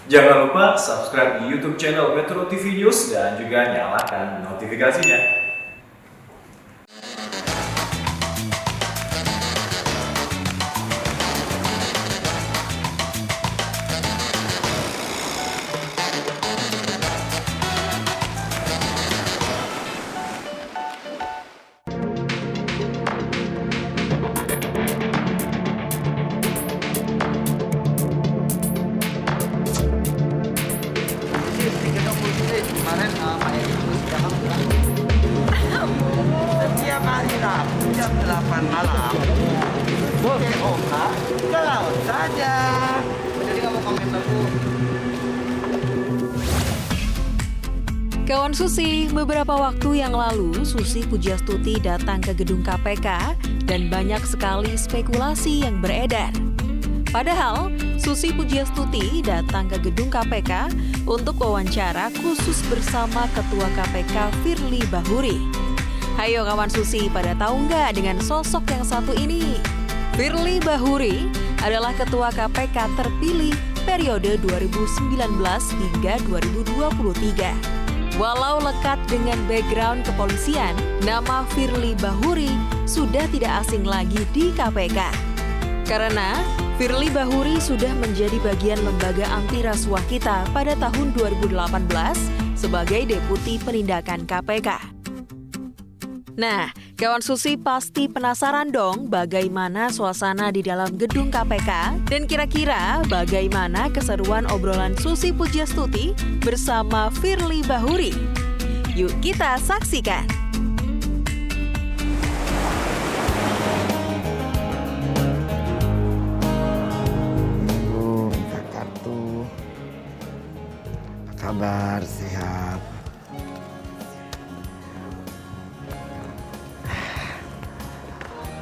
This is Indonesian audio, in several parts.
Jangan lupa subscribe di YouTube channel Metro TV News dan juga nyalakan notifikasinya. Kemarin Pak Edi sudah bilang setiap hari Rabu jam 8 malam oke Kak, ke laut saja. Jadi nggak mau komentar Bu. Kawan Susi, beberapa waktu yang lalu Susi Pujiastuti datang ke gedung KPK dan banyak sekali spekulasi yang beredar. Padahal, Susi Pujiastuti datang ke gedung KPK untuk wawancara khusus bersama Ketua KPK Firly Bahuri. Hayo kawan Susi, pada tahu nggak dengan sosok yang satu ini? Firly Bahuri adalah Ketua KPK terpilih periode 2019 hingga 2023. Walau lekat dengan background kepolisian, nama Firly Bahuri sudah tidak asing lagi di KPK. Karena Firly Bahuri sudah menjadi bagian lembaga anti rasuah kita pada tahun 2018 sebagai Deputi Penindakan KPK. Nah, kawan Susi pasti penasaran dong bagaimana suasana di dalam gedung KPK dan kira-kira bagaimana keseruan obrolan Susi Pujiastuti bersama Firly Bahuri. Yuk kita saksikan. Kabar sehat.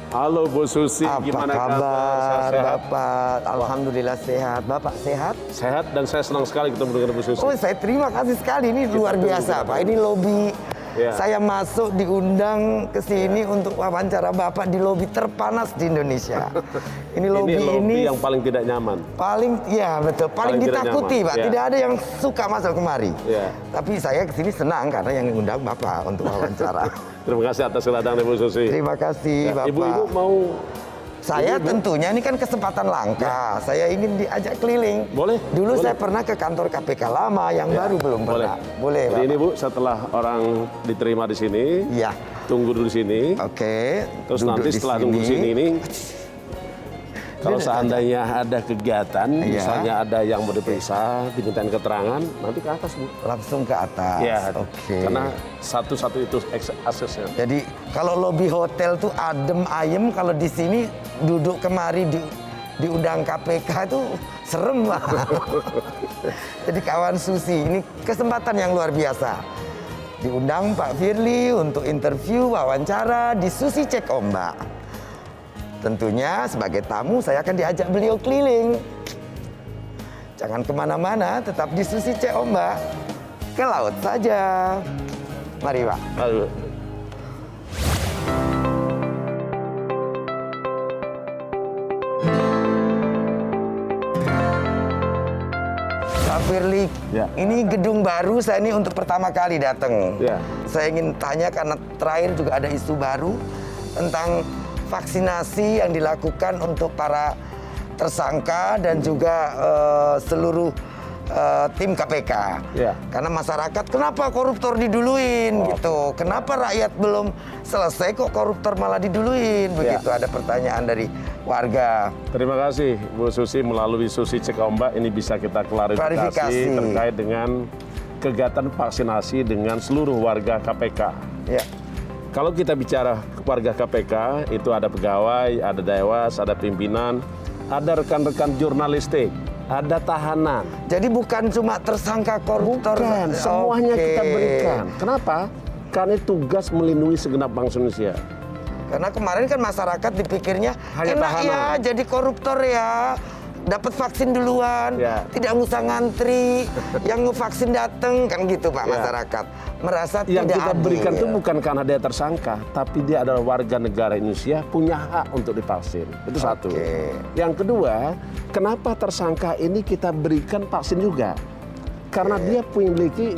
Halo Bu Susi, Apa gimana kabar Sehat? Bapak? Alhamdulillah sehat. Bapak sehat? Sehat dan saya senang sekali ketemu dengan Bu Susi. Oh, saya terima kasih sekali. Ini luar biasa, Pak. Ini lobi. Ya. Saya masuk diundang ke sini untuk wawancara Bapak di lobi terpanas di Indonesia. Ini lobi yang paling tidak nyaman. paling ya betul, paling tidak ditakuti, nyaman, Pak. ya. Tidak ada yang suka masuk kemari. Ya. Tapi saya ke sini senang karena yang undang Bapak untuk wawancara. Terima kasih atas kedatangan Bu Susi. Terima kasih, Ya, Bapak. Ibu-ibu mau Saya tentunya ini kan kesempatan langka. Saya ingin diajak keliling. Boleh, Dulu boleh. saya pernah ke kantor KPK lama, yang baru belum pernah. Boleh, Jadi Bapak. ini Bu, setelah orang diterima di sini, Iya. tunggu dulu di sini. Oke. Terus duduk nanti di setelah tunggu di sini ini, kalau Duduk seandainya ada kegiatan, Iya. misalnya ada yang mau diperiksa, dimintain keterangan, nanti ke atas Bu. Langsung ke atas. Ya, Oke. karena satu-satu itu aksesnya. Jadi kalau lobi hotel tuh adem ayem, kalau di sini duduk kemari diundang KPK itu serem lah. Jadi kawan Susi, ini kesempatan yang luar biasa. Diundang Pak Firly untuk interview, wawancara di Susi Cek Ombak. Tentunya sebagai tamu saya akan diajak beliau keliling. Jangan kemana-mana, tetap di Susi Cek Ombak. Ke laut saja. Mari Pak. Lalu, Pak Firly, Ya. ini gedung baru saya ini untuk pertama kali datang. Ya. Saya ingin tanya karena terakhir juga ada isu baru tentang vaksinasi yang dilakukan untuk para tersangka dan juga seluruh tim KPK. Ya. Karena masyarakat kenapa koruptor diduluin gitu. Kenapa rakyat belum selesai kok koruptor malah diduluin begitu. Ada pertanyaan dari warga. terima kasih Bu Susi, melalui Susi Cek Ombak ini bisa kita klarifikasi terkait dengan kegiatan vaksinasi dengan seluruh warga KPK. Ya. Kalau kita bicara warga KPK, itu ada pegawai, ada dewas, ada pimpinan, ada rekan-rekan jurnalistik, ada tahanan. Jadi bukan cuma tersangka koruptor. Bukan, semuanya Oke. kita berikan. Kenapa? Karena tugas melindungi segenap bangsa Indonesia. Karena kemarin kan masyarakat dipikirnya Hanya enak tahanan. ya jadi koruptor ya. dapat vaksin duluan, Ya. tidak usah ngantri, yang ngevaksin datang kan gitu Pak, Ya. masyarakat merasa Yang tidak kita adil. berikan itu bukan karena dia tersangka, tapi dia adalah warga negara Indonesia, punya hak untuk divaksin. Itu satu. Oke. Yang kedua, kenapa tersangka ini kita berikan vaksin juga? Karena dia memiliki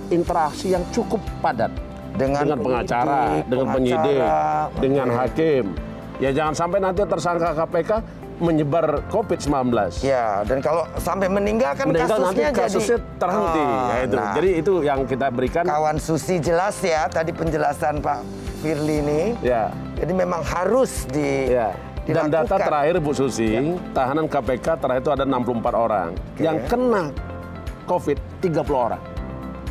interaksi yang cukup padat dengan pengacara, dengan penyidik, dengan hakim. Ya jangan sampai nanti tersangka KPK menyebar COVID-19. Ya, dan kalau sampai meninggal kan Meninggal nanti kasusnya kasusnya jadi terhenti. Ya, itu. Nah, Jadi itu yang kita berikan. kawan Susi jelas ya tadi penjelasan Pak Firly ini. Ya. Jadi memang harus Ya. Dan data dilakukan. terakhir Bu Susi, tahanan KPK terakhir itu ada 64 orang. Yang kena COVID 30 orang.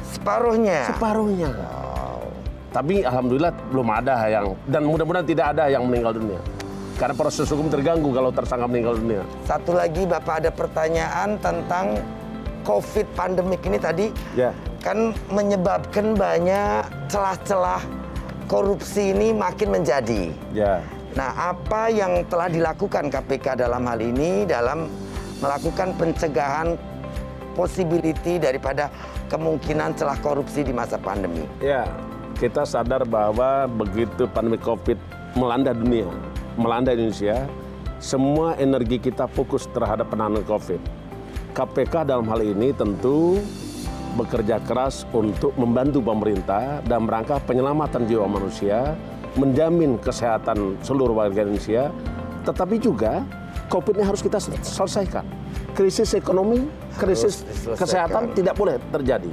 Separuhnya. Separuhnya. Tapi alhamdulillah belum ada yang, dan mudah-mudahan tidak ada yang meninggal dunia. Karena proses hukum terganggu kalau tersangka meninggal dunia. Satu lagi Bapak ada pertanyaan tentang COVID pandemik ini tadi. Ya. Kan menyebabkan banyak celah-celah korupsi ini makin menjadi. Ya. Nah, apa yang telah dilakukan KPK dalam hal ini dalam melakukan pencegahan possibility daripada kemungkinan celah korupsi di masa pandemi? Ya, kita sadar bahwa begitu pandemi COVID melanda dunia, melanda Indonesia, semua energi kita fokus terhadap penanganan COVID. KPK dalam hal ini tentu bekerja keras untuk membantu pemerintah dalam rangka penyelamatan jiwa manusia, menjamin kesehatan seluruh warga Indonesia, tetapi juga COVID ini harus kita selesaikan. Krisis ekonomi, krisis diselesaikan. kesehatan tidak boleh terjadi.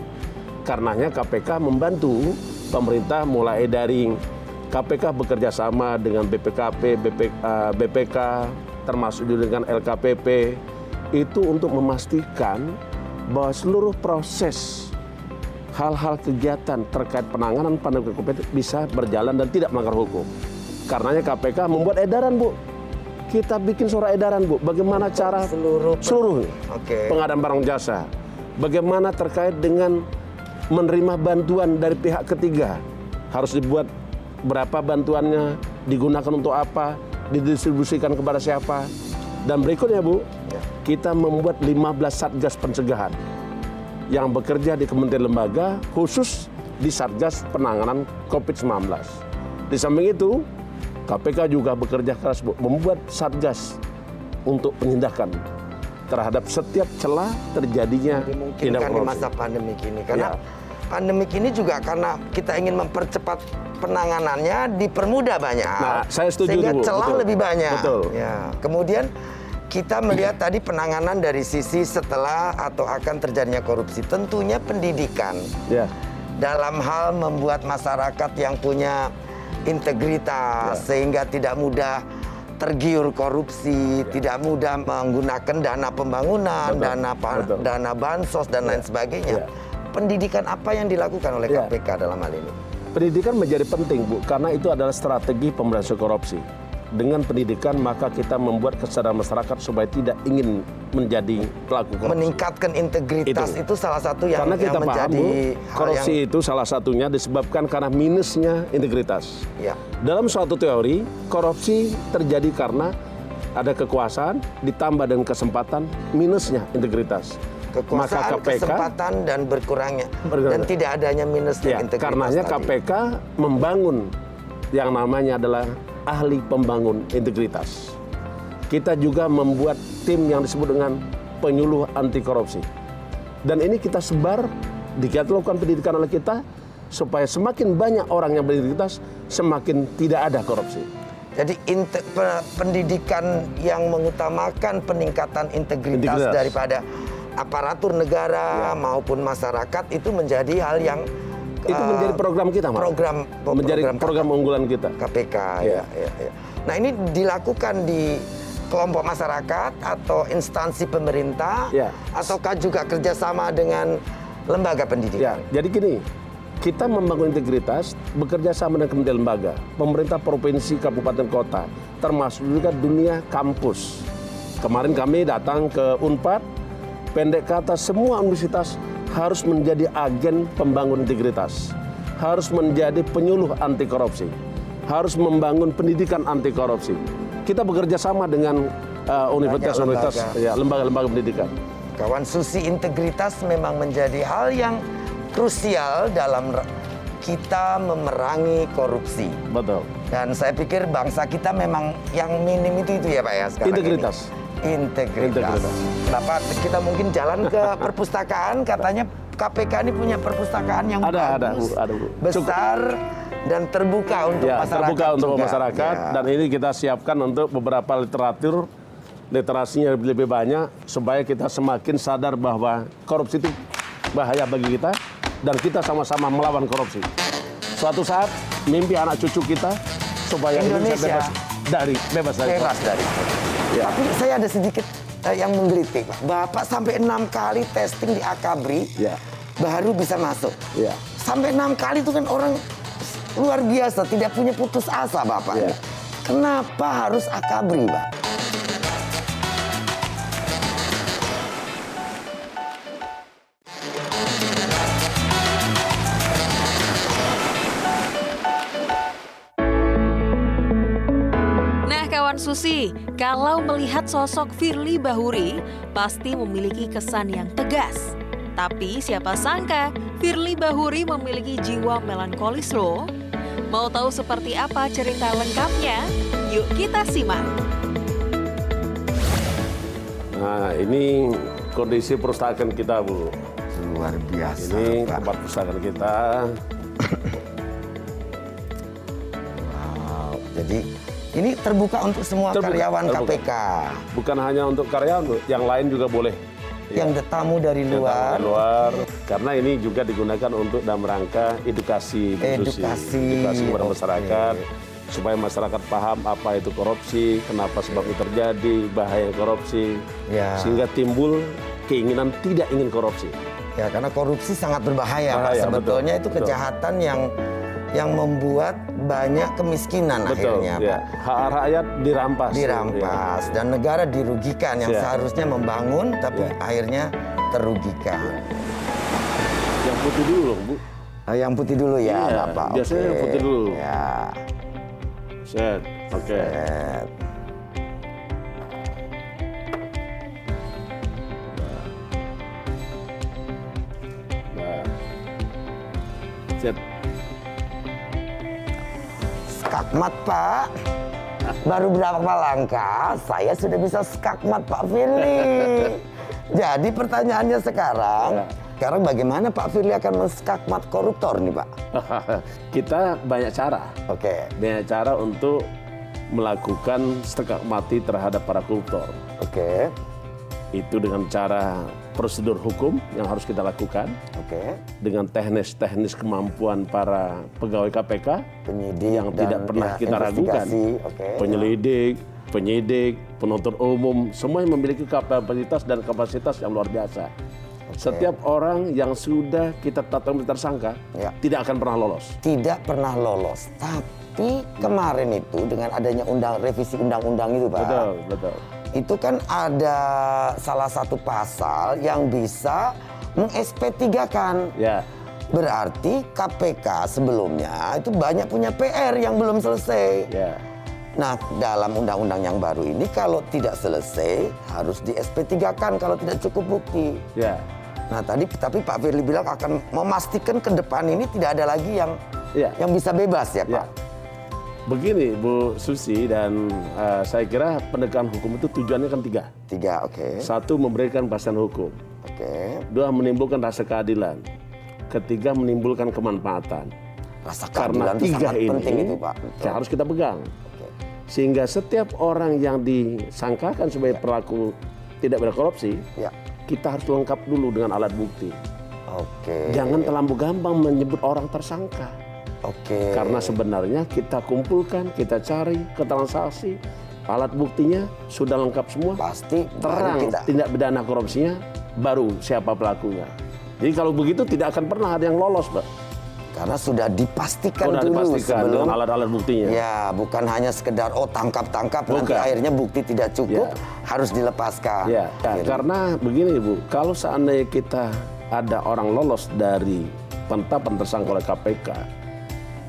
Karenanya KPK membantu pemerintah mulai dari KPK bekerja sama dengan BPKP, BPK, termasuk juga dengan LKPP, itu untuk memastikan bahwa seluruh proses hal-hal kegiatan terkait penanganan pandemi COVID bisa berjalan dan tidak melanggar hukum. Karenanya KPK membuat edaran, Bu. Kita bikin surat edaran, Bu. Bagaimana cara seluruh Oke. pengadaan barang jasa. Bagaimana terkait dengan menerima bantuan dari pihak ketiga. Harus dibuat berapa bantuannya, digunakan untuk apa, didistribusikan kepada siapa. Dan berikutnya, Bu, kita membuat 15 satgas pencegahan yang bekerja di kementerian lembaga khusus di satgas penanganan COVID-19. Di samping itu, KPK juga bekerja keras, Bu, membuat satgas untuk penindakan terhadap setiap celah terjadinya tindak Dimungkinkan di korupsi. masa pandemi ini. Karena Ya. pandemi ini juga karena kita ingin mempercepat penanganannya, dipermudah banyak hal. Nah, saya setuju sehingga itu, Bu. celah Betul. lebih banyak. Betul. Ya. Kemudian kita melihat tadi penanganan dari sisi setelah atau akan terjadinya korupsi. Tentunya pendidikan Ya. dalam hal membuat masyarakat yang punya integritas sehingga tidak mudah tergiur korupsi, tidak mudah menggunakan dana pembangunan, Betul. dana bansos dan lain sebagainya. Ya. Pendidikan apa yang dilakukan oleh Ya. KPK dalam hal ini? Pendidikan menjadi penting, Bu, karena itu adalah strategi pemberantasan korupsi. Dengan pendidikan maka kita membuat kesadaran masyarakat supaya tidak ingin menjadi pelaku korupsi. Meningkatkan integritas itu salah satu yang, Karena kita yang paham, menjadi Bu, hal korupsi yang itu salah satunya disebabkan karena minusnya integritas. ya. Dalam suatu teori, korupsi terjadi karena ada kekuasaan ditambah dengan kesempatan minusnya integritas. Kekuasaan, kesempatan dan berkurangnya dan tidak adanya minusnya Ya, integritas. karenanya tadi. KPK membangun yang namanya adalah ahli pembangun integritas. Kita juga membuat tim yang disebut dengan penyuluh anti korupsi. Dan ini kita sebar, kita lakukan pendidikan oleh kita, supaya semakin banyak orang yang berintegritas, semakin tidak ada korupsi. Jadi pendidikan yang mengutamakan peningkatan integritas daripada aparatur negara maupun masyarakat itu menjadi hal yang Itu menjadi program kita, Mas. Menjadi program unggulan kita. KPK. Ya. Nah, ini dilakukan di kelompok masyarakat atau instansi pemerintah, ataukah juga kerjasama dengan lembaga pendidikan? Ya, jadi gini, kita membangun integritas, bekerja sama dengan kementerian lembaga, pemerintah provinsi, kabupaten, kota, termasuk juga dunia kampus. Kemarin kami datang ke Unpad, pendek kata semua universitas harus menjadi agen pembangun integritas, harus menjadi penyuluh anti korupsi, harus membangun pendidikan anti korupsi. Kita bekerja sama dengan universitas, ya, lembaga-lembaga pendidikan. Kawan Susi, integritas memang menjadi hal yang krusial dalam kita memerangi korupsi. Betul. Dan saya pikir bangsa kita memang yang minim itu ya Pak ya sekarang Integritas. ini. Integritas. Bapak, kita mungkin jalan ke perpustakaan, katanya KPK ini punya perpustakaan yang bagus, ada, Bu. besar, dan terbuka untuk Ya, masyarakat terbuka untuk juga. masyarakat, Ya. dan ini kita siapkan untuk beberapa literatur, literasinya lebih banyak, supaya kita semakin sadar bahwa korupsi itu bahaya bagi kita, dan kita sama-sama melawan korupsi. Suatu saat, mimpi anak cucu kita, supaya Indonesia bebas dari korupsi. Ya. Tapi saya ada sedikit yang menggelitik, Pak. Bapak sampai 6 kali testing di Akabri, Ya. baru bisa masuk. Ya. Sampai 6 kali itu kan orang luar biasa, tidak punya putus asa Bapak. Ya. Kenapa harus Akabri, Pak? Nah kawan Susi, kalau melihat sosok Firly Bahuri, pasti memiliki kesan yang tegas. Tapi siapa sangka Firly Bahuri memiliki jiwa melankolis loh. Mau tahu seperti apa cerita lengkapnya? Yuk kita simak. Nah, ini kondisi perpustakaan kita, Bu. Luar biasa, Ini Pak. tempat perpustakaan kita. Wow. Jadi ini terbuka untuk semua Terbuka, karyawan terbuka. KPK. Bukan hanya untuk karyawan, Bu. Yang lain juga boleh. Yang tamu dari Yang luar. dari luar. Karena ini juga digunakan untuk dalam rangka edukasi, Bu Susi. Edukasi kepada oke. masyarakat, supaya masyarakat paham apa itu korupsi, kenapa sebab itu terjadi, bahaya korupsi, Ya. sehingga timbul keinginan tidak ingin korupsi. Ya, karena korupsi sangat berbahaya, Pak. Bahaya, Sebetulnya betul, itu betul. kejahatan yang membuat banyak kemiskinan Betul, akhirnya, ya. Pak. Hak rakyat dirampas. Dirampas dan negara dirugikan yang Ya. seharusnya membangun tapi Ya. akhirnya terugikan. Yang putih dulu, Bu. Yang putih dulu ya, Iya, Bapak. biasanya Oke. yang putih dulu. Ya. Set, oke. Set. Nah. Set. Skakmat, Pak. Baru berapa langkah, saya sudah bisa skakmat, Pak Firly. Jadi pertanyaannya sekarang, sekarang bagaimana Pak Firly akan menskakmat koruptor nih, Pak? Kita banyak cara. Oke, Banyak cara untuk melakukan setegak mati terhadap para koruptor. oke, Itu dengan cara prosedur hukum yang harus kita lakukan, oke. dengan teknis-teknis kemampuan para pegawai KPK Penyidik yang dan, tidak pernah ya, kita ragukan. investigasi, oke. Penyidik, penuntut umum, semua yang memiliki kapabilitas dan kapasitas yang luar biasa. Setiap orang yang sudah kita tetapkan tersangka Ya. tidak akan pernah lolos. Tidak pernah lolos. Tapi kemarin itu dengan adanya revisi undang-undang itu, Pak. Betul, betul. Itu kan ada salah satu pasal yang bisa meng-SP3-kan. Ya, Berarti KPK sebelumnya itu banyak punya PR yang belum selesai. ya. Nah, dalam undang-undang yang baru ini kalau tidak selesai harus di SP3-kan kalau tidak cukup bukti. Ya, Nah, tapi Pak Firly bilang akan memastikan ke depan ini tidak ada lagi ya. yang bisa bebas ya, Ya. Pak. Begini Bu Susi, dan saya kira penegakan hukum itu tujuannya kan tiga. 3, oke. Satu, memberikan kepastian hukum. Oke. Dua, menimbulkan rasa keadilan. Ketiga, menimbulkan kemanfaatan. Rasa Karena keadilan itu tiga sangat penting ini itu, Pak. Betul. harus kita pegang. Oke. Sehingga setiap orang yang disangkakan sebagai pelaku tidak berkorupsi, Ya. kita harus lengkap dulu dengan alat bukti. Oke. Jangan terlalu gampang menyebut orang tersangka. Oke. Karena sebenarnya kita kumpulkan, kita cari keterangan saksi, alat buktinya sudah lengkap semua, pasti baru terang kita. tindak pidana korupsinya, baru siapa pelakunya. Jadi kalau begitu tidak akan pernah ada yang lolos, Pak. Karena sudah dipastikan Sudah dulu dipastikan sebelum dengan alat-alat buktinya. Ya, bukan hanya sekedar tangkap-tangkap nanti Bukan. akhirnya bukti tidak cukup Ya. harus dilepaskan. Ya, karena begini Bu, kalau seandainya kita ada orang lolos dari penetapan tersangka oleh KPK,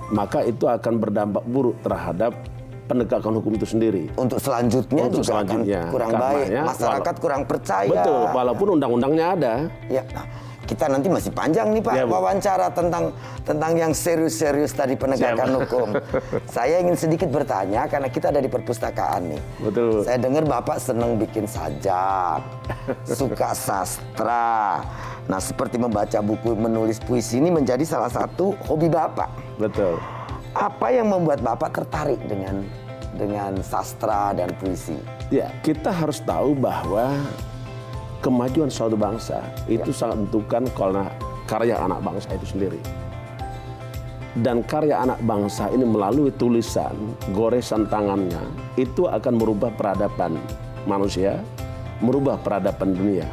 maka itu akan berdampak buruk terhadap penegakan hukum itu sendiri. Untuk selanjutnya Untuk juga selanjutnya, akan kurang karenanya, baik, masyarakat kurang percaya. Betul, walaupun undang-undangnya ada. Ya, nah, kita nanti masih panjang nih Pak Ya, Bu. wawancara tentang yang serius-serius tadi penegakan hukum. Saya ingin sedikit bertanya karena kita ada di perpustakaan nih. Betul. Saya dengar Bapak senang bikin sajak, suka sastra. Nah, seperti membaca buku, menulis puisi ini menjadi salah satu hobi Bapak. Betul. Apa yang membuat Bapak tertarik dengan sastra dan puisi? Ya, kita harus tahu bahwa kemajuan suatu bangsa itu sangat menentukan karya anak bangsa itu sendiri. Dan karya anak bangsa ini melalui tulisan, goresan tangannya, itu akan merubah peradaban manusia, merubah peradaban dunia.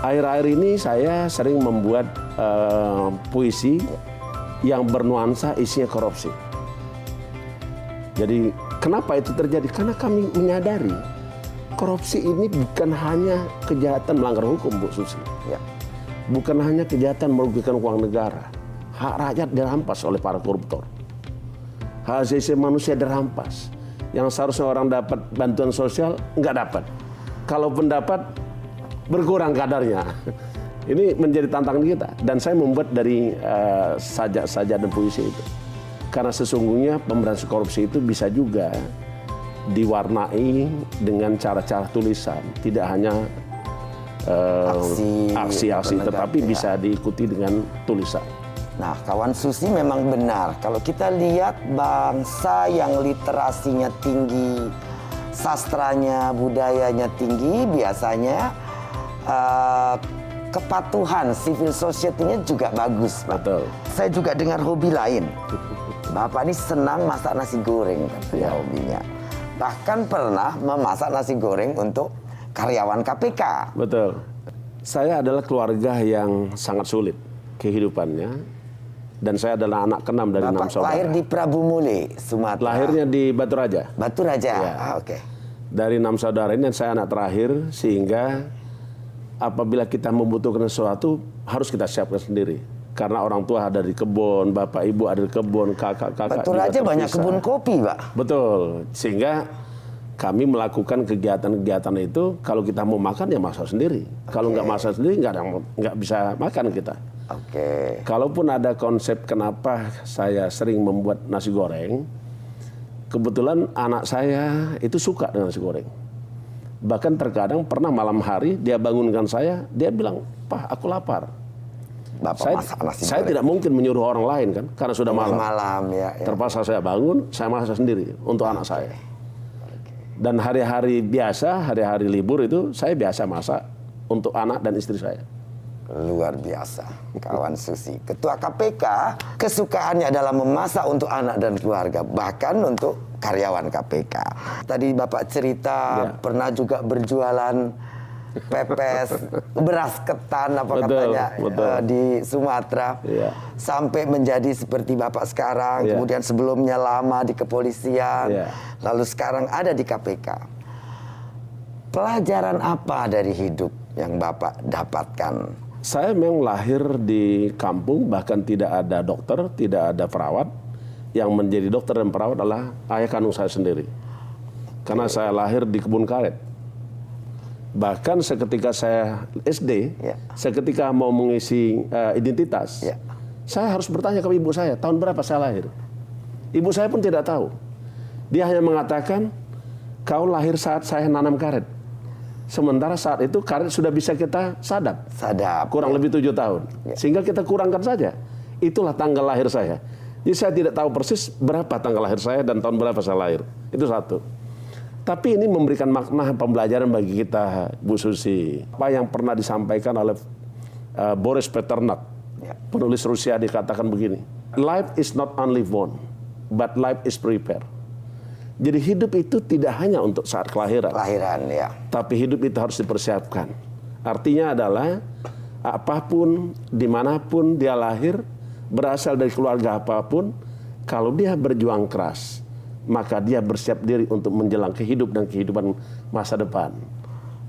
Akhir-akhir ini saya sering membuat puisi yang bernuansa isinya korupsi. Jadi kenapa itu terjadi? Karena kami menyadari korupsi ini bukan hanya kejahatan melanggar hukum, Bu Susi. Ya. Bukan hanya kejahatan merugikan uang negara. Hak rakyat dirampas oleh para koruptor. Hak asasi manusia dirampas. Yang seharusnya orang dapat bantuan sosial, nggak dapat. Kalaupun dapat, berkurang kadarnya. Ini menjadi tantangan kita. Dan saya membuat dari sajak-sajak dan puisi itu. Karena sesungguhnya pemberantasan korupsi itu bisa juga diwarnai dengan cara-cara tulisan, tidak hanya aksi-aksi, tetapi bisa diikuti dengan tulisan. Nah, kawan Susi memang benar. Kalau kita lihat bangsa yang literasinya tinggi, sastranya, budayanya tinggi, biasanya kepatuhan civil society-nya juga bagus, Pak. Betul. Saya juga dengar hobi lain. Bapak ini senang masak nasi goreng, katanya hobinya. Bahkan pernah memasak nasi goreng untuk karyawan KPK. Betul. Saya adalah keluarga yang sangat sulit kehidupannya. Dan saya adalah anak keenam dari 6 Bapak saudara. lahir di Prabu Mule, Sumatera. Lahirnya di Batu Raja. Batu Raja. Ya. Oke. Dari 6 saudara ini saya anak terakhir, sehingga apabila kita membutuhkan sesuatu harus kita siapkan sendiri. Karena orang tua ada di kebun, bapak ibu ada di kebun, kakak-kakak Batu juga Raja banyak terpisah. kebun kopi, Pak. Betul, sehingga kami melakukan kegiatan-kegiatan itu. Kalau kita mau makan ya masak sendiri. Kalau nggak masak sendiri nggak bisa makan kita. Oke. Kalaupun ada konsep kenapa saya sering membuat nasi goreng, kebetulan anak saya itu suka dengan nasi goreng. Bahkan terkadang pernah malam hari dia bangunkan saya, dia bilang, "Pak, aku lapar." Bapak masak nasi Saya goreng. tidak mungkin menyuruh orang lain kan, karena sudah malam. Malam ya. Terpaksa saya bangun, saya masak sendiri untuk anak saya. Dan hari-hari biasa, hari-hari libur itu saya biasa masak untuk anak dan istri saya. Luar biasa, kawan Susi. Ketua KPK, kesukaannya adalah memasak untuk anak dan keluarga, bahkan untuk karyawan KPK. Tadi Bapak cerita pernah juga berjualan pepes, beras ketan apa Betul, katanya betul. di Sumatera. Iya. Sampai menjadi seperti Bapak sekarang, Iya. kemudian sebelumnya lama di kepolisian, Iya. lalu sekarang ada di KPK. Pelajaran apa dari hidup yang Bapak dapatkan? Saya memang lahir di kampung, bahkan tidak ada dokter, tidak ada perawat. Yang menjadi dokter dan perawat adalah ayah kandung saya sendiri. Karena saya lahir di kebun karet. Bahkan seketika saya SD, seketika mau mengisi identitas, saya harus bertanya ke ibu saya, tahun berapa saya lahir. Ibu saya pun tidak tahu. Dia hanya mengatakan, kau lahir saat saya nanam karet. Sementara saat itu karet sudah bisa kita sadap. Kurang lebih 7 tahun. Sehingga kita kurangkan saja. Itulah tanggal lahir saya. Jadi saya tidak tahu persis berapa tanggal lahir saya dan tahun berapa saya lahir. Itu satu. Tapi ini memberikan makna pembelajaran bagi kita, Bu Susi. Apa yang pernah disampaikan oleh Boris Pasternak, penulis Rusia, dikatakan begini. Life is not only won, but life is prepared. Jadi hidup itu tidak hanya untuk saat kelahiran. Tapi hidup itu harus dipersiapkan. Artinya adalah apapun, dimanapun dia lahir, berasal dari keluarga apapun, kalau dia berjuang keras, maka dia bersiap diri untuk menjelang kehidupan masa depan.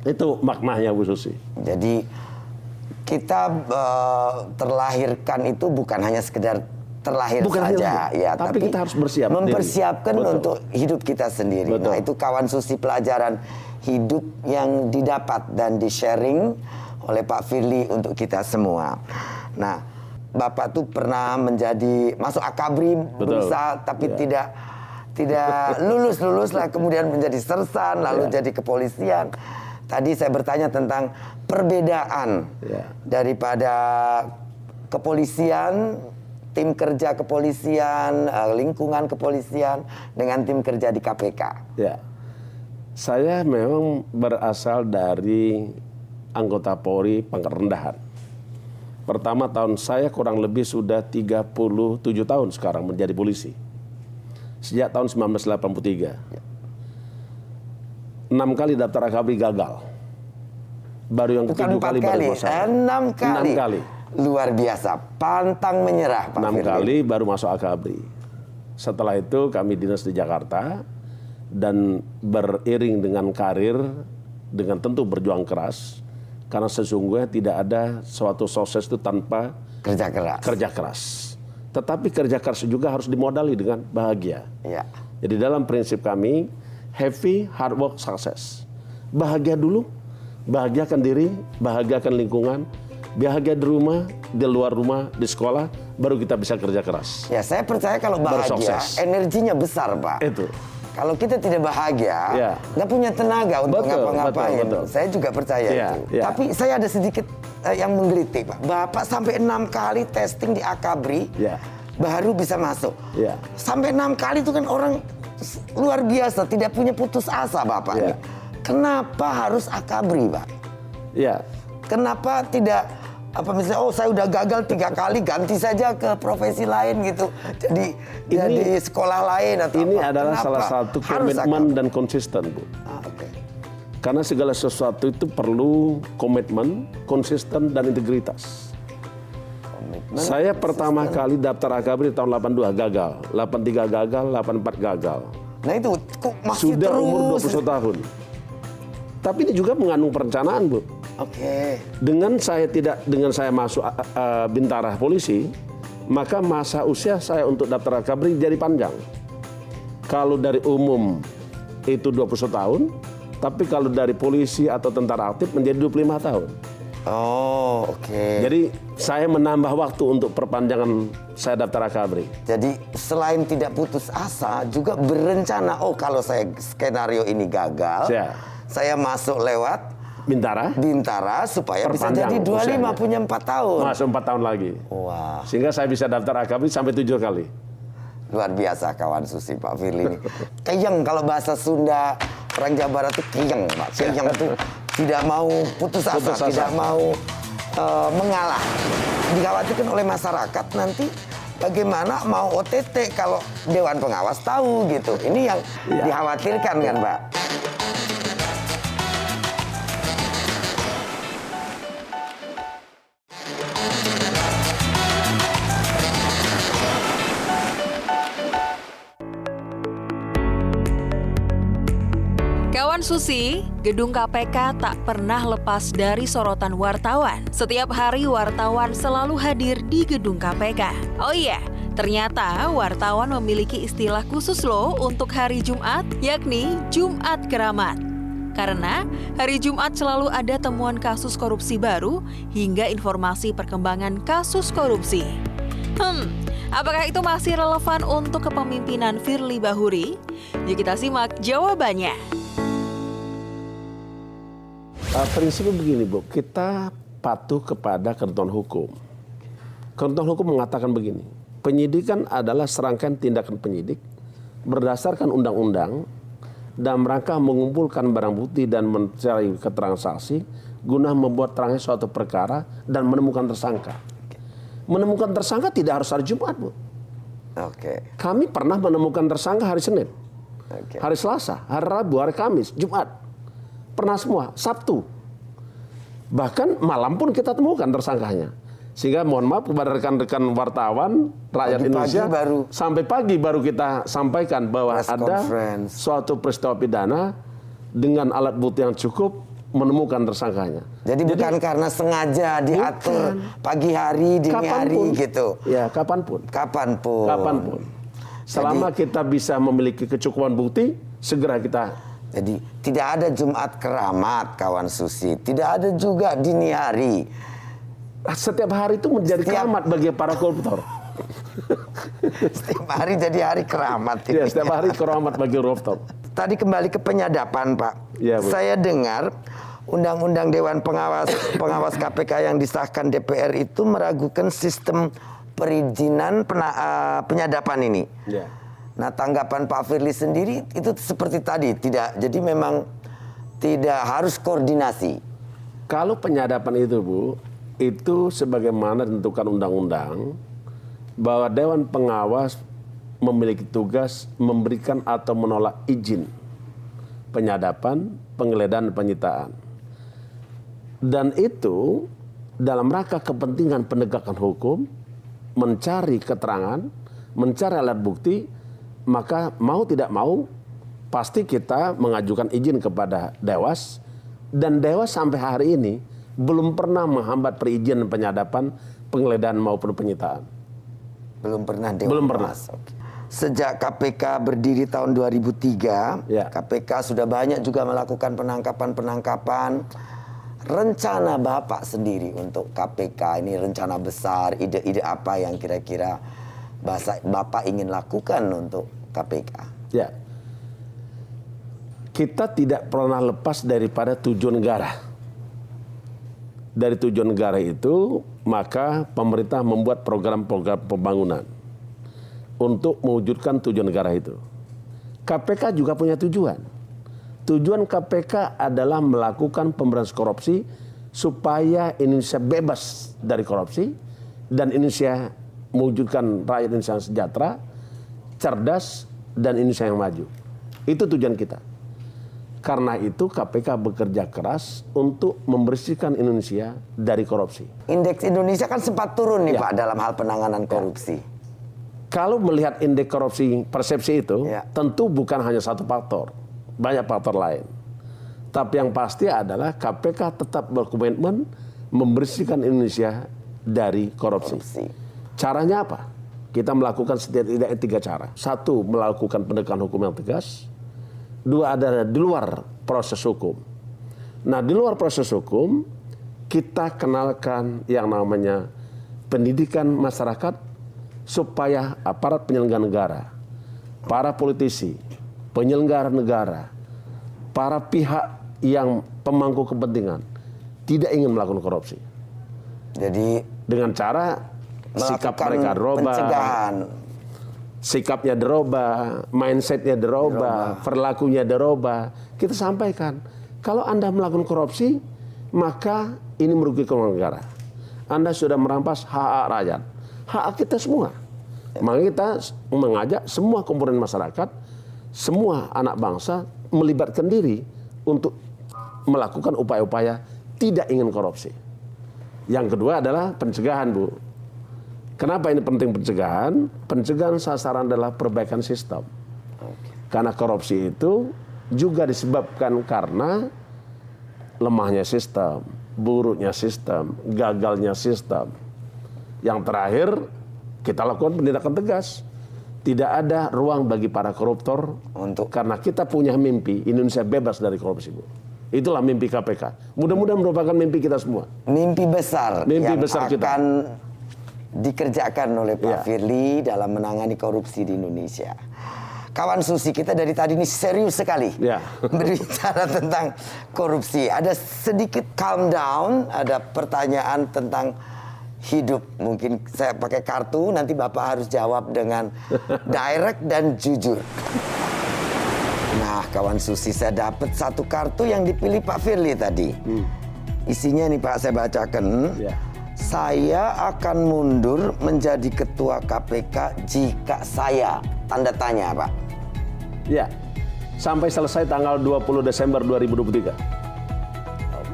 Itu maknanya, Bu Susi. Jadi kita terlahirkan itu bukan hanya sekedar terlahir Bukan saja, hanya, ya, tapi kita harus bersiap mempersiapkan diri. Betul. untuk hidup kita sendiri. Betul. Nah, itu kawan Susi pelajaran hidup yang didapat dan di-sharing oleh Pak Firly untuk kita semua. Nah, Bapak tuh pernah masuk akabri, berusaha tapi tidak lulus lah, kemudian menjadi sersan, lalu jadi kepolisian. Tadi saya bertanya tentang perbedaan daripada kepolisian, tim kerja kepolisian, lingkungan kepolisian dengan tim kerja di KPK. Ya. Saya memang berasal dari anggota Polri pangkat rendahan. Pertama tahun saya kurang lebih sudah 37 tahun sekarang menjadi polisi. Sejak tahun 1983. 6 kali daftar akabri gagal. Baru yang Bukan 7 kali baru masuk. 6 kali. 6 kali. Luar biasa, pantang menyerah Pak 6 Firly. kali baru masuk akabri. Setelah itu kami dinas di Jakarta dan beriring dengan karir dengan tentu berjuang keras karena sesungguhnya tidak ada suatu sukses itu tanpa kerja keras. Tetapi kerja keras juga harus dimodali dengan bahagia. Ya. Jadi dalam prinsip kami happy, hard work, success. Bahagia dulu, bahagiakan diri, bahagiakan lingkungan, bahagia di rumah, di luar rumah, di sekolah, baru kita bisa kerja keras. Ya, saya percaya kalau bahagia, energinya besar, Pak. Itu. Kalau kita tidak bahagia, nggak punya tenaga untuk ngapa-ngapain. Betul. Saya juga percaya itu. Ya. Tapi saya ada sedikit yang menggelitik, Pak. Bapak sampai 6 kali testing di akabri, baru bisa masuk. Ya. Sampai 6 kali itu kan orang luar biasa, tidak punya putus asa, Bapak. Ya. Kenapa harus akabri, Pak? Ya. Kenapa tidak misalnya saya udah gagal 3 kali, ganti saja ke profesi lain gitu, jadi sekolah lain atau ini apa? adalah Kenapa salah satu komitmen dan konsisten, Bu. Karena segala sesuatu itu perlu komitmen, konsisten dan integritas. Saya pertama kali daftar akabri tahun 82 gagal, 83 gagal, 84 gagal. Nah itu kok masih sudah terus umur 21 tahun. Tapi ini juga mengandung perencanaan, Bu. Dengan saya masuk bintara polisi, maka masa usia saya untuk daftar akabri jadi panjang. Kalau dari umum itu 21 tahun, tapi kalau dari polisi atau tentara aktif menjadi 25 tahun. Jadi saya menambah waktu untuk perpanjangan saya daftar akabri. Jadi selain tidak putus asa, juga berencana, kalau saya skenario ini gagal, saya masuk lewat Bintara supaya bisa jadi 25 usianya. Punya 4 tahun. Masuk 4 tahun lagi. Wah. Sehingga saya bisa daftar akabri sampai 7 kali. Luar biasa kawan Susi Pak Firly ini. Keyeng kalau bahasa Sunda orang Jawa Barat itu keyeng, Pak. Keyeng itu tidak mau putus asa, tidak mau mengalah. Dikhawatirkan oleh masyarakat nanti bagaimana mau OTT kalau Dewan Pengawas tahu gitu. Ini yang dikhawatirkan kan, Pak. Kawan Susi, gedung KPK tak pernah lepas dari sorotan wartawan. Setiap hari wartawan selalu hadir di gedung KPK. Oh iya, ternyata wartawan memiliki istilah khusus loh untuk hari Jumat, yakni Jumat Keramat. Karena hari Jumat selalu ada temuan kasus korupsi baru hingga informasi perkembangan kasus korupsi. Apakah itu masih relevan untuk kepemimpinan Firly Bahuri? Yuk kita simak jawabannya. Prinsipnya begini, Bu, kita patuh kepada ketentuan hukum. Ketentuan hukum mengatakan begini, penyidikan adalah serangkaian tindakan penyidik berdasarkan undang-undang dalam rangka mengumpulkan barang bukti dan mencari keterangan saksi guna membuat terangnya suatu perkara dan menemukan tersangka. Menemukan tersangka tidak harus hari Jumat, Bu. Kami pernah menemukan tersangka hari Senin, hari Selasa, hari Rabu, hari Kamis, Jumat. Pernah semua, Sabtu. Bahkan malam pun kita temukan tersangkanya. Sehingga mohon maaf kepada rekan-rekan wartawan, rakyat Indonesia, sampai pagi baru kita sampaikan bahwa ada suatu peristiwa pidana dengan alat bukti yang cukup menemukan tersangkanya. Jadi bukan karena sengaja diatur pagi hari, dini hari gitu. Ya, kapanpun. Kapanpun. Selama kita bisa memiliki kecukupan bukti, segera kita. Jadi tidak ada Jumat keramat, kawan Susi. Tidak ada juga dini hari. Setiap hari itu menjadi keramat bagi para koruptor. Setiap hari jadi hari keramat. Ya, setiap hari keramat bagi koruptor. Tadi kembali ke penyadapan, Pak. Ya, Bu. Saya dengar Undang-Undang Dewan Pengawas KPK yang disahkan DPR itu meragukan sistem perizinan penyadapan ini. Ya. Nah, tanggapan Pak Firly sendiri itu seperti tadi, tidak. Jadi memang tidak harus koordinasi. Kalau penyadapan itu, Bu, itu sebagaimana ditentukan undang-undang bahwa Dewan Pengawas memiliki tugas memberikan atau menolak izin penyadapan, penggeledahan, penyitaan. Dan itu dalam rangka kepentingan penegakan hukum, mencari keterangan, mencari alat bukti, maka mau tidak mau pasti kita mengajukan izin kepada Dewas, dan Dewas sampai hari ini belum pernah menghambat perizinan penyadapan, penggeledahan maupun penyitaan. Belum pernah Dewan Belum pernah. Pengawas. Sejak KPK berdiri tahun 2003, Ya. KPK sudah banyak juga melakukan penangkapan-penangkapan. Rencana Bapak sendiri untuk KPK ini rencana besar, ide-ide apa yang kira-kira Bapak ingin lakukan untuk KPK? Ya, kita tidak pernah lepas daripada tujuan negara. Dari tujuan negara itu, maka pemerintah membuat program-program pembangunan untuk mewujudkan tujuan negara itu. KPK juga punya tujuan. Tujuan KPK adalah melakukan pemberantasan korupsi supaya Indonesia bebas dari korupsi dan Indonesia mewujudkan rakyat Indonesia yang sejahtera, cerdas, dan Indonesia yang maju. Itu tujuan kita. Karena itu KPK bekerja keras untuk membersihkan Indonesia dari korupsi. Indeks Indonesia kan sempat turun nih Ya. Pak dalam hal penanganan korupsi. Kalau melihat indeks korupsi persepsi itu, Ya. tentu bukan hanya satu faktor, banyak faktor lain. Tapi yang pasti adalah KPK tetap berkomitmen membersihkan Indonesia dari korupsi. Caranya apa? Kita melakukan setidaknya 3 cara. 1, melakukan penegakan hukum yang tegas. 2, adalah di luar proses hukum. Nah, di luar proses hukum, kita kenalkan yang namanya pendidikan masyarakat supaya aparat penyelenggara negara, para politisi, penyelenggara negara, para pihak yang pemangku kepentingan tidak ingin melakukan korupsi. Jadi Dengan cara sikap melakukan mereka dirubah, pencegahan. sikapnya dirubah, mindsetnya dirubah, perilakunya dirubah. Kita sampaikan, kalau Anda melakukan korupsi, maka ini merugikan negara. Anda sudah merampas hak rakyat, hak kita semua. Maka kita mengajak semua komponen masyarakat, semua anak bangsa melibatkan diri untuk melakukan upaya-upaya tidak ingin korupsi. Yang kedua adalah pencegahan, Bu. Kenapa ini penting pencegahan? Pencegahan sasaran adalah perbaikan sistem. Karena korupsi itu juga disebabkan karena lemahnya sistem, buruknya sistem, gagalnya sistem. Yang terakhir, kita lakukan penindakan tegas. Tidak ada ruang bagi para koruptor karena kita punya mimpi Indonesia bebas dari korupsi, Bu. Itulah mimpi KPK. Mudah-mudahan merupakan mimpi kita semua. Mimpi besar yang besar kita akan dikerjakan oleh Pak Firly dalam menangani korupsi di Indonesia. Kawan Susi, kita dari tadi ini serius sekali berbicara tentang korupsi. Ada sedikit calm down, ada pertanyaan tentang hidup. Mungkin saya pakai kartu, nanti Bapak harus jawab dengan direct dan jujur. Nah, kawan Susi, saya dapat satu kartu yang dipilih Pak Firly tadi. Isinya nih Pak, saya bacakan. Saya akan mundur menjadi ketua KPK jika saya, tanda tanya Pak. Ya, sampai selesai tanggal 20 Desember 2023.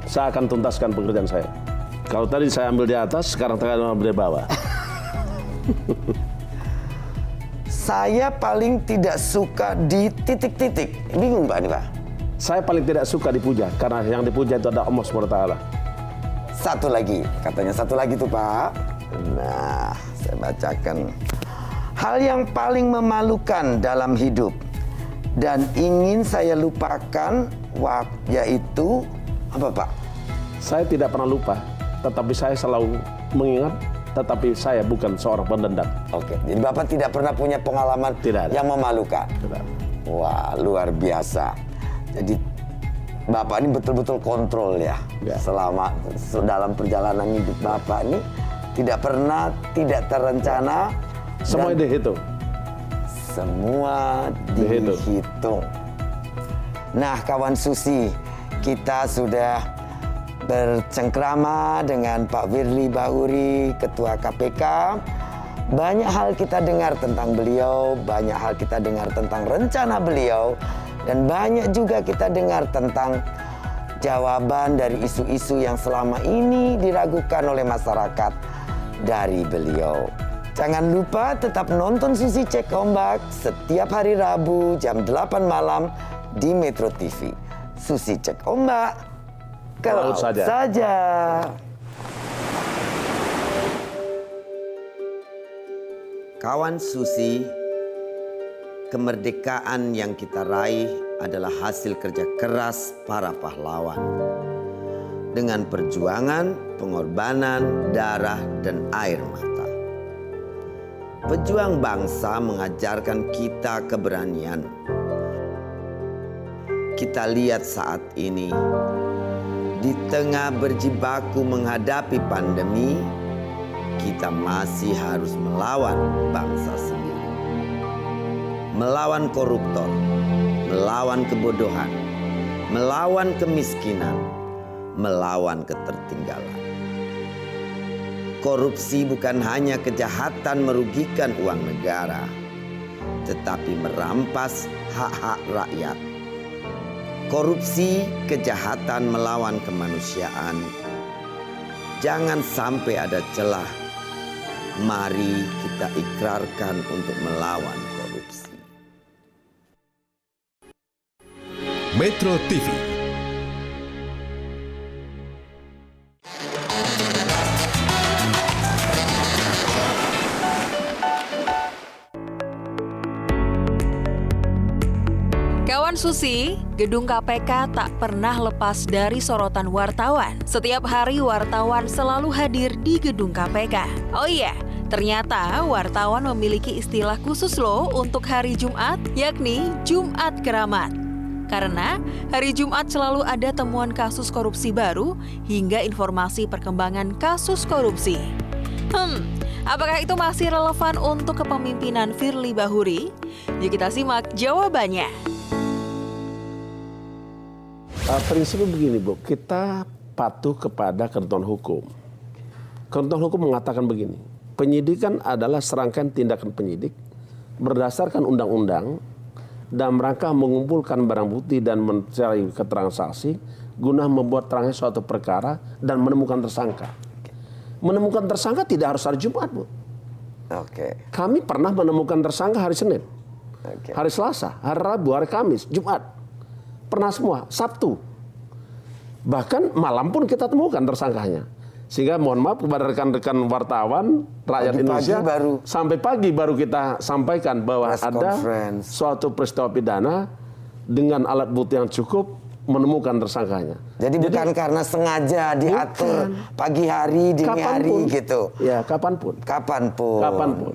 Saya akan tuntaskan pekerjaan saya. Kalau tadi saya ambil di atas, sekarang tengah ambil di bawah. Saya paling tidak suka di titik-titik. Bingung Pak ini Pak. Saya paling tidak suka dipuja, karena yang dipuja itu adalah Allah SWT. Satu lagi, katanya satu lagi tuh Pak. Nah, saya bacakan. Hal yang paling memalukan dalam hidup dan ingin saya lupakan, yaitu apa Pak? Saya tidak pernah lupa, tetapi saya selalu mengingat, tetapi saya bukan seorang pendendam. Oke, jadi Bapak tidak pernah punya pengalaman Tidak ada. yang memalukan? Tidak. Wah, luar biasa. Jadi Bapak ini betul-betul kontrol ya. Selama dalam perjalanan hidup Bapak ini tidak pernah, tidak terencana. Semua dihitung. Semua dihitung. Nah, kawan Susi, kita sudah bercengkrama dengan Pak Firly Bahuri, Ketua KPK. Banyak hal kita dengar tentang beliau, banyak hal kita dengar tentang rencana beliau, dan banyak juga kita dengar tentang jawaban dari isu-isu yang selama ini diragukan oleh masyarakat dari beliau. Jangan lupa tetap nonton Susi Cek Ombak setiap hari Rabu jam 8 malam di Metro TV. Susi Cek Ombak, ke laut saja. Kawan Susi, kemerdekaan yang kita raih adalah hasil kerja keras para pahlawan. Dengan perjuangan, pengorbanan, darah, dan air mata. Pejuang bangsa mengajarkan kita keberanian. Kita lihat saat ini, di tengah berjibaku menghadapi pandemi, kita masih harus melawan bangsa sendiri. Melawan koruptor, melawan kebodohan, melawan kemiskinan, melawan ketertinggalan. Korupsi bukan hanya kejahatan merugikan uang negara, tetapi merampas hak-hak rakyat. Korupsi, kejahatan melawan kemanusiaan. Jangan sampai ada celah. Mari kita ikrarkan untuk melawan korupsi. Metro TV. Kawan Susi, gedung KPK tak pernah lepas dari sorotan wartawan. Setiap hari wartawan selalu hadir di gedung KPK. Oh iya, ternyata wartawan memiliki istilah khusus loh untuk hari Jumat, yakni Jumat Keramat. Karena hari Jumat selalu ada temuan kasus korupsi baru hingga informasi perkembangan kasus korupsi. Apakah itu masih relevan untuk kepemimpinan Firly Bahuri? Yuk kita simak jawabannya. Prinsipnya begini Bu, kita patuh kepada ketentuan hukum. Ketentuan hukum mengatakan begini, penyidikan adalah serangkaian tindakan penyidik berdasarkan undang-undang dalam rangka mengumpulkan barang bukti dan mencari keterangan saksi guna membuat terangnya suatu perkara dan menemukan tersangka. Menemukan tersangka tidak harus hari Jumat Bu. Kami pernah menemukan tersangka hari Senin, hari Selasa, hari Rabu, hari Kamis, Jumat. Pernah semua, Sabtu. Bahkan malam pun kita temukan tersangkanya. Sehingga mohon maaf kepada rekan-rekan wartawan, rakyat Indonesia, sampai pagi baru kita sampaikan bahwa ada suatu peristiwa pidana dengan alat bukti yang cukup menemukan tersangkanya. Jadi bukan karena sengaja diatur pagi hari, dini hari gitu. Ya, kapanpun. Kapanpun.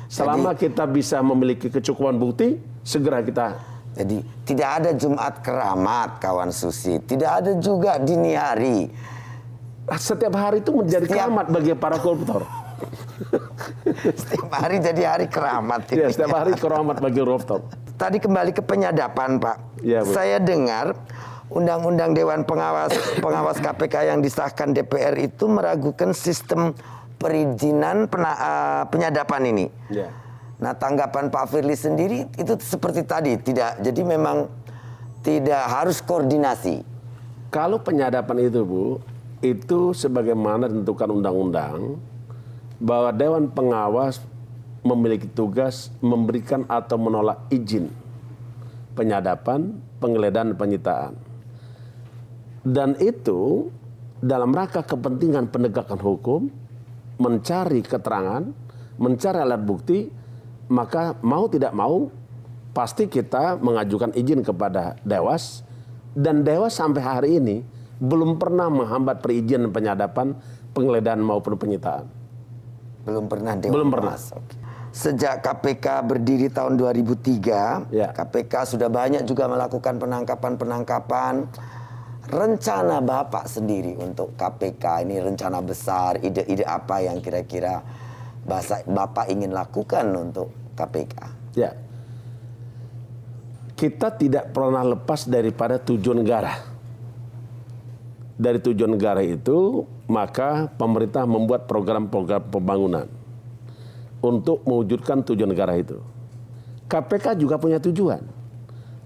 Selama kita bisa memiliki kecukupan bukti, segera kita. Jadi tidak ada Jumat Keramat, kawan Susi. Tidak ada juga dini hari. Setiap hari itu menjadi keramat bagi para koruptor. Setiap hari jadi hari keramat. Ya, setiap hari keramat bagi koruptor. Tadi kembali ke penyadapan, Pak. Ya, saya dengar Undang-Undang Dewan Pengawas KPK yang disahkan DPR itu meragukan sistem perizinan penyadapan ini. Ya. Nah, tanggapan Pak Firly sendiri itu seperti tadi, tidak. Jadi memang tidak harus koordinasi. Kalau penyadapan itu Bu, itu sebagaimana ditentukan undang-undang bahwa Dewan Pengawas memiliki tugas memberikan atau menolak izin penyadapan, penggeledahan, penyitaan. Dan itu dalam rangka kepentingan penegakan hukum, mencari keterangan, mencari alat bukti, maka mau tidak mau pasti kita mengajukan izin kepada Dewas, dan Dewas sampai hari ini belum pernah menghambat perizinan penyadapan, penggeledahan maupun penyitaan. Belum pernah Dewan Belum pernah. Pengawas. Oke. Sejak KPK berdiri tahun 2003, Ya. KPK sudah banyak juga melakukan penangkapan-penangkapan. Rencana Bapak sendiri untuk KPK ini rencana besar, ide-ide apa yang kira-kira Bapak ingin lakukan untuk KPK? Ya, kita tidak pernah lepas daripada tujuan negara. Dari tujuan negara itu, maka pemerintah membuat program-program pembangunan untuk mewujudkan tujuan negara itu. KPK juga punya tujuan.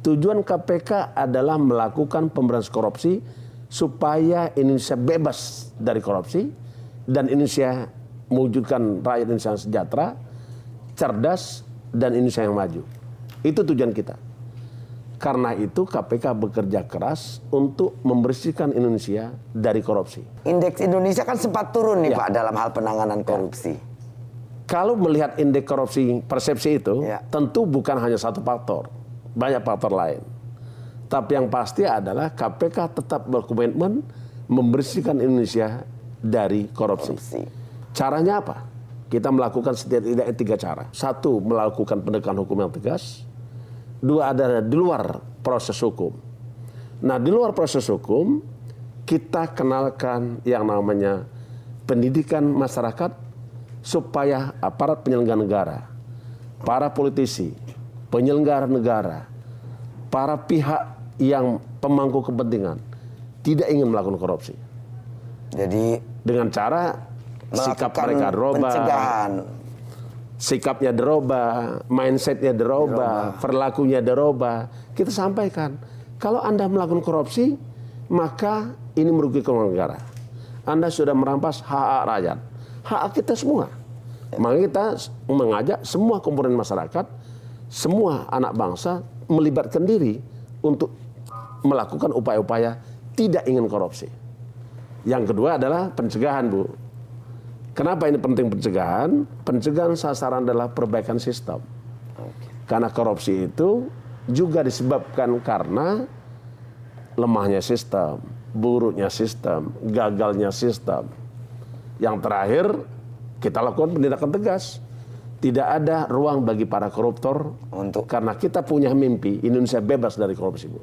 Tujuan KPK adalah melakukan pemberantasan korupsi supaya Indonesia bebas dari korupsi dan Indonesia mewujudkan rakyat Indonesia yang sejahtera, cerdas, dan Indonesia yang maju. Itu tujuan kita. Karena itu KPK bekerja keras untuk membersihkan Indonesia dari korupsi. Indeks Indonesia kan sempat turun nih Ya. Pak dalam hal penanganan korupsi. Kalau melihat indeks korupsi persepsi itu, Ya. tentu bukan hanya satu faktor, banyak faktor lain. Tapi yang pasti adalah KPK tetap berkomitmen membersihkan Indonesia dari korupsi. Caranya apa? Kita melakukan setidaknya 3 cara. 1, melakukan penegakan hukum yang tegas. 2 adalah di luar proses hukum. Nah, di luar proses hukum, kita kenalkan yang namanya pendidikan masyarakat supaya aparat penyelenggara negara, para politisi, penyelenggara negara, para pihak yang pemangku kepentingan tidak ingin melakukan korupsi. Jadi Dengan cara sikap melakukan mereka dirubah, pencegahan. sikapnya dirubah, mindsetnya dirubah, perilakunya dirubah. Kita sampaikan, kalau Anda melakukan korupsi, maka ini merugikan negara. Anda sudah merampas hak rakyat, hak kita semua. Maka kita mengajak semua komponen masyarakat, semua anak bangsa melibatkan diri untuk melakukan upaya-upaya tidak ingin korupsi. Yang kedua adalah pencegahan, Bu. Kenapa ini penting pencegahan? Pencegahan sasaran adalah perbaikan sistem. Karena korupsi itu juga disebabkan karena lemahnya sistem, buruknya sistem, gagalnya sistem. Yang terakhir, kita lakukan penindakan tegas. Tidak ada ruang bagi para koruptor karena kita punya mimpi Indonesia bebas dari korupsi, Bu.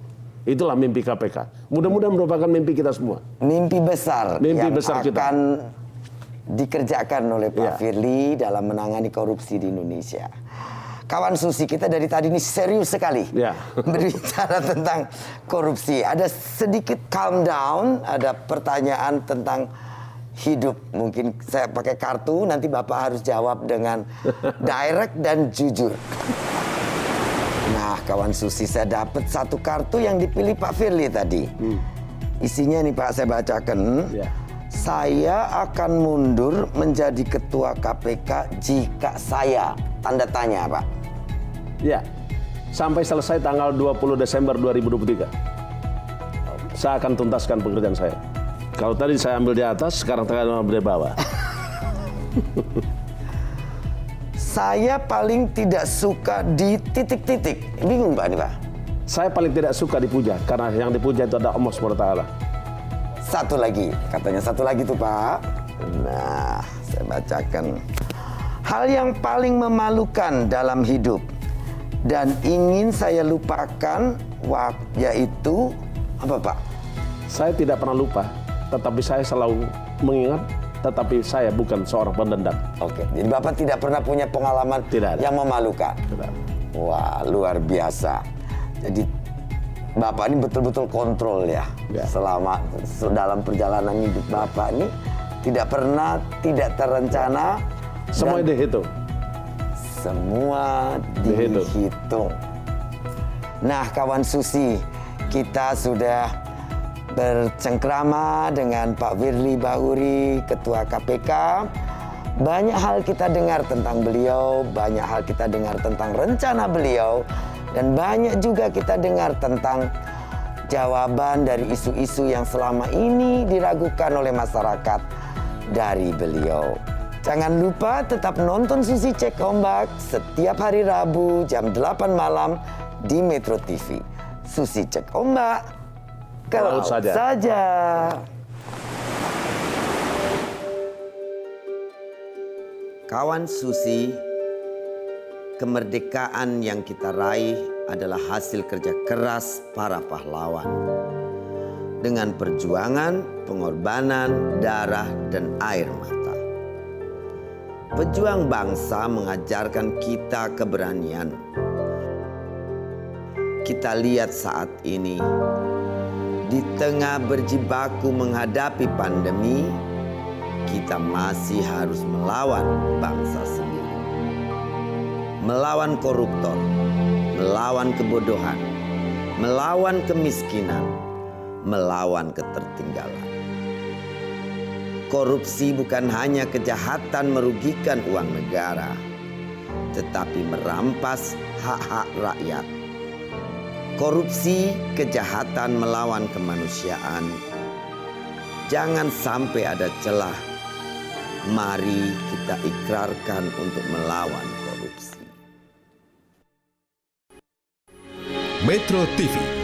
Itulah mimpi KPK. Mudah-mudahan merupakan mimpi kita semua. Mimpi besar yang besar kita. akan dikerjakan oleh Pak Firly dalam menangani korupsi di Indonesia. Kawan Susi, kita dari tadi ini serius sekali berbicara tentang korupsi. Ada sedikit calm down, ada pertanyaan tentang hidup. Mungkin saya pakai kartu, nanti Bapak harus jawab dengan direct dan jujur. Nah, kawan Susi, saya dapat satu kartu yang dipilih Pak Firly tadi. Isinya nih Pak, saya bacakan. Saya akan mundur menjadi ketua KPK jika saya, tanda tanya Pak. Ya, sampai selesai tanggal 20 Desember 2023. Saya akan tuntaskan pekerjaan saya. Kalau tadi saya ambil di atas, sekarang tengah ambil di bawah. Saya paling tidak suka di titik-titik. Bingung Pak ini Pak. Saya paling tidak suka dipuja, karena yang dipuja itu ada Allah SWT. Satu lagi, katanya satu lagi tuh Pak. Nah, saya bacakan. Hal yang paling memalukan dalam hidup dan ingin saya lupakan, yaitu apa Pak? Saya tidak pernah lupa, tetapi saya selalu mengingat, tetapi saya bukan seorang pendendam. Oke, jadi Bapak tidak pernah punya pengalaman yang memalukan? Tidak. Wah, luar biasa. Jadi Bapak ini betul-betul kontrol ya. Selama dalam perjalanan hidup Bapak ini tidak pernah, tidak terencana. Semua dihitung. Semua dihitung. Nah, kawan Susi, kita sudah bercengkrama dengan Pak Firly Bahuri, Ketua KPK. Banyak hal kita dengar tentang beliau, banyak hal kita dengar tentang rencana beliau. Dan banyak juga kita dengar tentang jawaban dari isu-isu yang selama ini diragukan oleh masyarakat dari beliau. Jangan lupa tetap nonton Susi Cek Ombak setiap hari Rabu jam 8 malam di Metro TV. Susi Cek Ombak, ke laut saja. Kawan Susi, kemerdekaan yang kita raih adalah hasil kerja keras para pahlawan. Dengan perjuangan, pengorbanan, darah, dan air mata. Pejuang bangsa mengajarkan kita keberanian. Kita lihat saat ini, di tengah berjibaku menghadapi pandemi, kita masih harus melawan bangsa sendiri. Melawan koruptor, melawan kebodohan, melawan kemiskinan, melawan ketertinggalan. Korupsi bukan hanya kejahatan merugikan uang negara, tetapi merampas hak-hak rakyat. Korupsi, kejahatan melawan kemanusiaan. Jangan sampai ada celah. Mari kita ikrarkan untuk melawan korupsi. Metro TV